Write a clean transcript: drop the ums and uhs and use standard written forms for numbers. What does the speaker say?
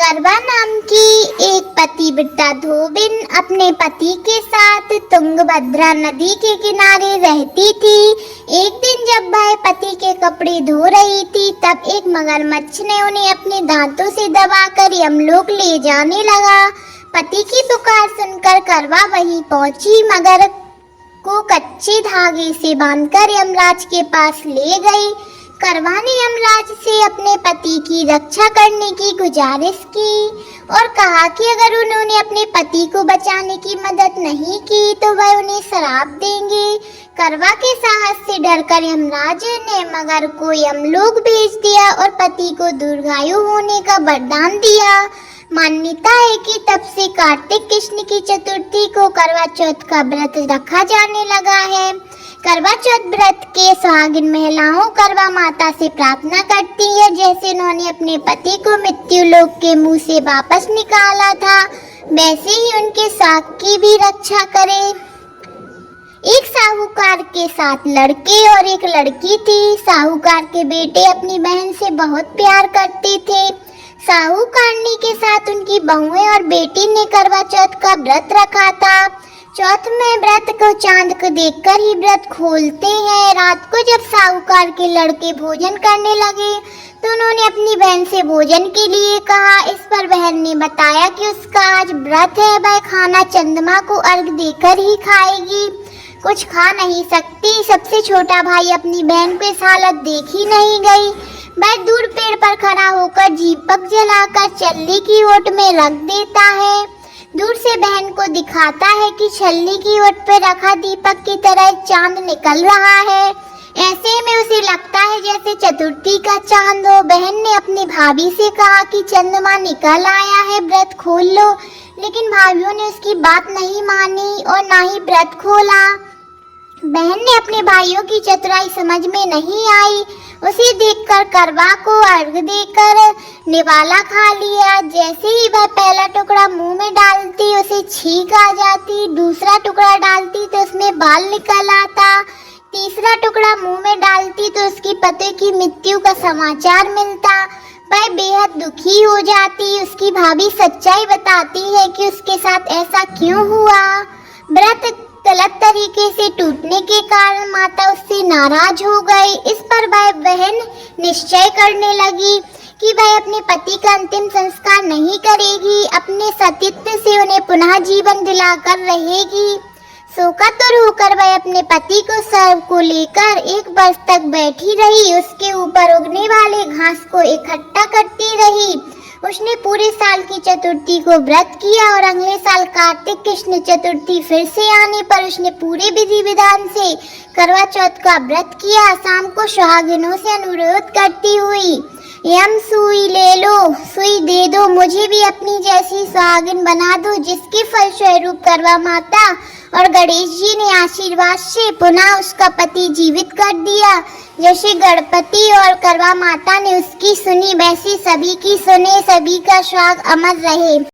करवा नाम की एक पतिव्रता धोबिन अपने पति के साथ तुंगभद्रा नदी के किनारे रहती थी। एक दिन जब वह पति के कपड़े धो रही थी, तब एक मगरमच्छ ने उन्हें अपने दांतों से दबाकर यमलोक ले जाने लगा। पति की पुकार सुनकर करवा वहीं पहुंची, मगर को कच्चे धागे से बांधकर यमराज के पास ले गई। करवा ने यमराज से अपने पति की रक्षा करने की गुजारिश की और कहा कि अगर उन्होंने अपने पति को बचाने की मदद नहीं की तो वह उन्हें श्राप देंगे। करवा के साहस से डरकर यमराज ने मगर को यमलोक भेज दिया और पति को दीर्घायु होने का वरदान दिया। मान्यता है कि तब से कार्तिक कृष्ण की चतुर्थी को करवा चौथ का व्रत रखा जाने लगा है। करवा चौथ व्रत के सुहागिन महिलाओं करवा माता से प्रार्थना करती है, जैसे उन्होंने अपने पति को मृत्यु लोक के मुंह से वापस निकाला था, वैसे ही उनके साथ की भी रक्षा करे। एक साहूकार के 7 लड़के और एक लड़की थी। साहूकार के बेटे अपनी बहन से बहुत प्यार करते थे। साहूकारनी के साथ उनकी बहुएं और बेटी ने करवा चौथ का व्रत रखा था। चौथ में व्रत को चांद को देखकर ही व्रत खोलते हैं। रात को जब साहूकार के लड़के भोजन करने लगे तो उन्होंने अपनी बहन से भोजन के लिए कहा। इस पर बहन ने बताया कि उसका आज व्रत है, वह खाना चंद्रमा को अर्घ देकर ही खाएगी, कुछ खा नहीं सकती। सबसे छोटा भाई अपनी बहन को इस हालत देख ही नहीं गई। वह दूर पेड़ पर खड़ा होकर दीपक जलाकर छल्ली की ओट में रख देता है। दूर से बहन को दिखाता है कि छल्ली की ओट पर रखा दीपक की तरह चांद निकल रहा है। ऐसे में उसे लगता है जैसे चतुर्थी का चांद हो। बहन ने अपनी भाभी से कहा कि चंद्रमा निकल आया है, व्रत खोल लो, लेकिन भाइयों ने उसकी बात नहीं मानी और ना ही व्रत खोला। बहन ने अपने भाइयों की चतुराई समझ में नहीं आई। उसे देखकर करवा को अर्घ देकर निवाला खा लिया। जैसे ही वह पहला टुकड़ा मुंह में डालती उसे छींक आ जाती, दूसरा टुकड़ा डालती तो उसमें बाल निकल आता, तीसरा टुकड़ा मुंह में डालती तो उसकी पति की मृत्यु का समाचार मिलता। वह बेहद दुखी हो जाती। उसकी भाभी सच्चाई बताती है कि उसके साथ ऐसा क्यों हुआ। व्रत गलत तरीके से टूटने के कारण माता उससे नाराज हो गई। इस पर वह बहन निश्चय करने लगी कि वह अपने पति का अंतिम संस्कार नहीं करेगी, अपने सतीत्व से उन्हें पुनः जीवन दिलाकर रहेगी। शोकातुर होकर वह अपने पति को शव को लेकर 1 वर्ष तक बैठी रही। उसके ऊपर उगने वाले घास को इकट्ठा करती रही। उसने पूरे साल की चतुर्थी को व्रत किया और अगले साल कार्तिक कृष्ण चतुर्थी फिर से आने पर उसने पूरे विधि विधान से करवा चौथ का व्रत किया। शाम को सुहागिनों से अनुरोध करती हुई, यम सुई ले लो, सुई दे दो, मुझे भी अपनी जैसी सुहागिन बना दो। जिसके फलस्वरूप करवा माता और गणेश जी ने आशीर्वाद से पुनः उसका पति जीवित कर दिया। जैसे गणपति और करवा माता ने उसकी सुनी, वैसे सभी की सुने। सभी का सुहाग अमर रहे।